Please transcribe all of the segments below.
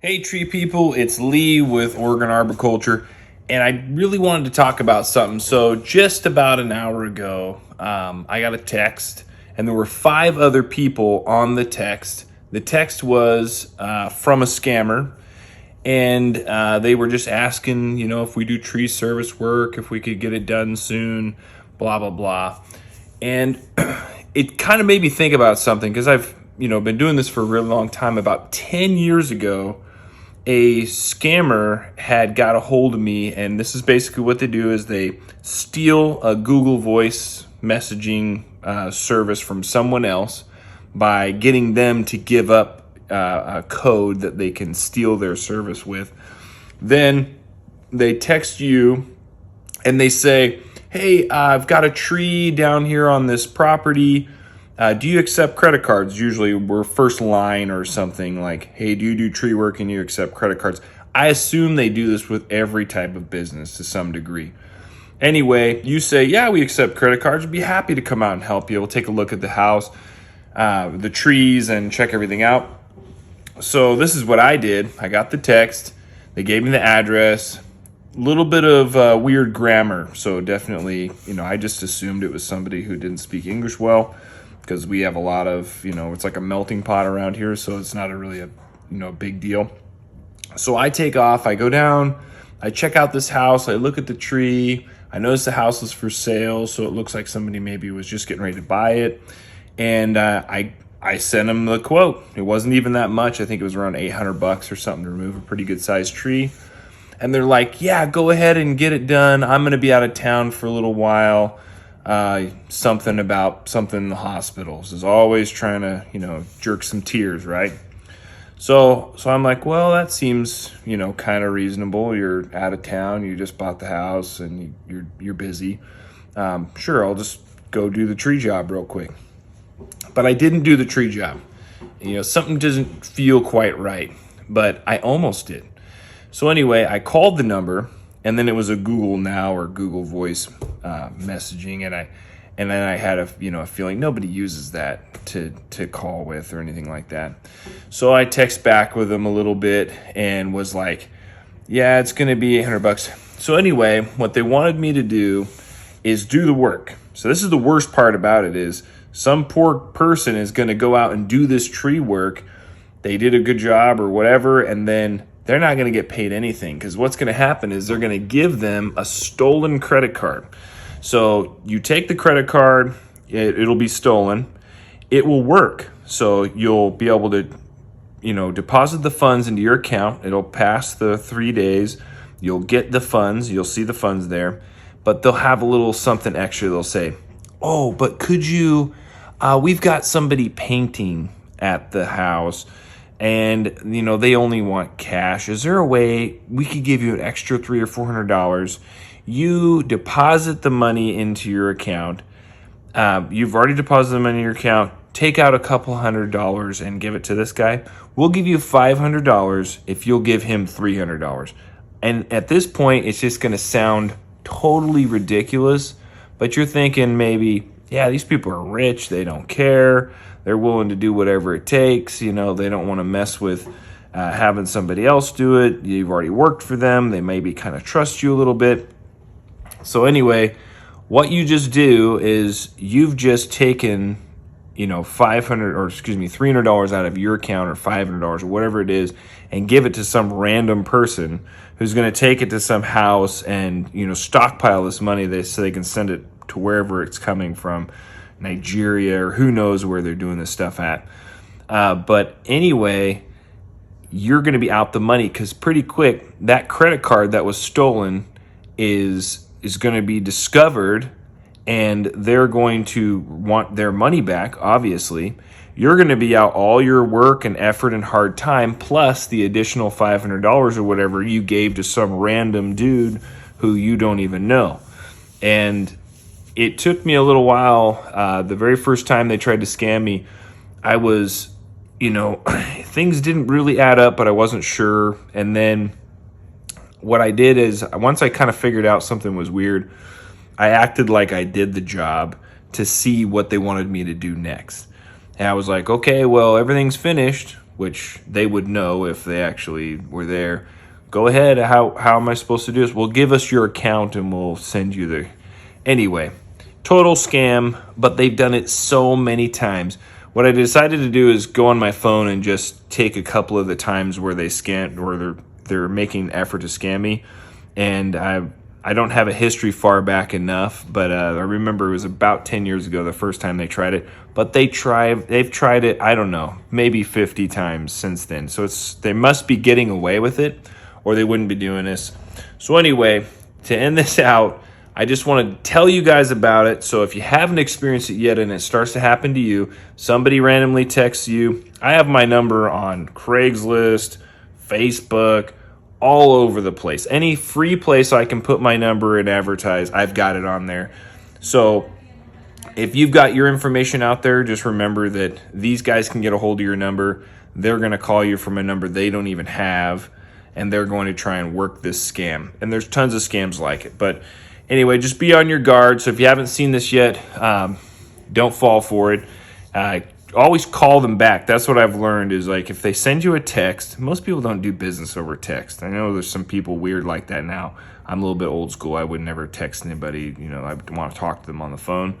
Hey, tree people, it's Lee with Oregon Arboriculture, and I really wanted to talk about something. So, just about an hour ago, I got a text, and there were 5 other people on the text. The text was from a scammer, and they were just asking, if we do tree service work, if we could get it done soon, blah, blah, blah. And it kind of made me think about something because I've, been doing this for a really long time. About 10 years ago, a scammer had got a hold of me, and this is basically what they do: is they steal a Google Voice messaging service from someone else by getting them to give up a code that they can steal their service with. Then they text you and they say, hey, I've got a tree down here on this property. Do you accept credit cards? Usually we're first line or something like, hey, do you do tree work and you accept credit cards? I assume they do this with every type of business to some degree. Anyway, you say, yeah, we accept credit cards. We'd be happy to come out and help you. We'll take a look at the house, the trees, and check everything out. So this is what I did. I got the text. They gave me the address. A little bit of weird grammar. So definitely, I just assumed it was somebody who didn't speak English well, because we have a lot of, it's like a melting pot around here, so it's not a big deal. So I take off, I go down, I check out this house, I look at the tree, I notice the house was for sale, so it looks like somebody maybe was just getting ready to buy it, and I sent them the quote. It wasn't even that much. I think it was around $800 or something to remove a pretty good sized tree. And they're like, yeah, go ahead and get it done. I'm going to be out of town for a little while. Something about something in the hospitals is always trying to, jerk some tears, right? So I'm like, well, that seems, kind of reasonable. You're out of town. You just bought the house and you're busy. Sure, I'll just go do the tree job real quick. But I didn't do the tree job. Something doesn't feel quite right, but I almost did. So anyway, I called the number, and then it was a Google Now or Google Voice messaging, and then I had a feeling nobody uses that to call with or anything like that. So I text back with them a little bit and was like, yeah, it's going to be $800. So anyway, what they wanted me to do is do the work. So this is the worst part about it: is some poor person is going to go out and do this tree work. They did a good job or whatever, and then they're not going to get paid anything, because what's going to happen is they're going to give them a stolen credit card. So you take the credit card, it'll be stolen. It will work. So you'll be able to, deposit the funds into your account. It'll pass the 3 days. You'll get the funds. You'll see the funds there. But they'll have a little something extra. They'll say, oh, but could you, we've got somebody painting at the house, and they only want cash. Is there a way we could give you an extra $300 or $400? You deposit the money into your account. You've already deposited the money in your account. Take out a couple $100 and give it to this guy. We'll give you $500 if you'll give him $300. And at this point, it's just going to sound totally ridiculous, but you're thinking maybe, yeah, these people are rich. They don't care. They're willing to do whatever it takes. They don't want to mess with having somebody else do it. You've already worked for them. They maybe kind of trust you a little bit. So anyway, what you just do is you've just taken, $300 out of your account, or $500 or whatever it is, and give it to some random person who's going to take it to some house and, stockpile this money so they can send it to wherever it's coming from. Nigeria, or who knows where they're doing this stuff at. But anyway, you're going to be out the money, because pretty quick, that credit card that was stolen is going to be discovered, and they're going to want their money back, obviously. You're going to be out all your work and effort and hard time, plus the additional $500 or whatever you gave to some random dude who you don't even know. And it took me a little while. The very first time they tried to scam me, I was, things didn't really add up, but I wasn't sure. And then what I did is, once I kind of figured out something was weird, I acted like I did the job to see what they wanted me to do next. And I was like, okay, well, everything's finished. which they would know if they actually were there. Go ahead. How am I supposed to do this? Well, give us your account and we'll send you the. Anyway, total scam, but they've done it so many times. What I decided to do is go on my phone and just take a couple of the times where they scam or they're making an effort to scam me, and I don't have a history far back enough, but I remember it was about 10 years ago the first time they tried it. But they've tried it, I don't know, maybe 50 times since then. So they must be getting away with it, or they wouldn't be doing this. So anyway, to end this out, I just want to tell you guys about it. So if you haven't experienced it yet and it starts to happen to you, somebody randomly texts you. I have my number on Craigslist, Facebook, all over the place. Any free place I can put my number and advertise, I've got it on there. So if you've got your information out there, just remember that these guys can get a hold of your number. They're going to call you from a number they don't even have, and they're going to try and work this scam. And there's tons of scams like it. But anyway, just be on your guard. So if you haven't seen this yet, don't fall for it. Always call them back. That's what I've learned is, like, if they send you a text, most people don't do business over text. I know there's some people weird like that now. I'm a little bit old school. I would never text anybody. I want to talk to them on the phone.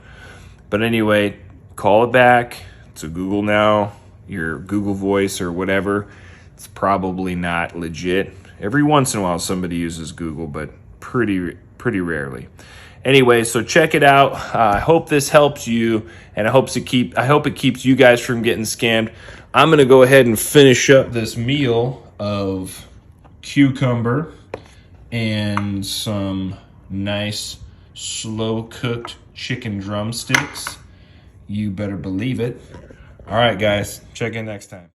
But anyway, call it back. It's a Google now, your Google Voice or whatever. It's probably not legit. Every once in a while somebody uses Google, but pretty rarely. Anyway, so check it out. I hope this helps you, and I hope it keeps you guys from getting scammed. I'm going to go ahead and finish up this meal of cucumber and some nice slow-cooked chicken drumsticks. You better believe it. All right, guys, check in next time.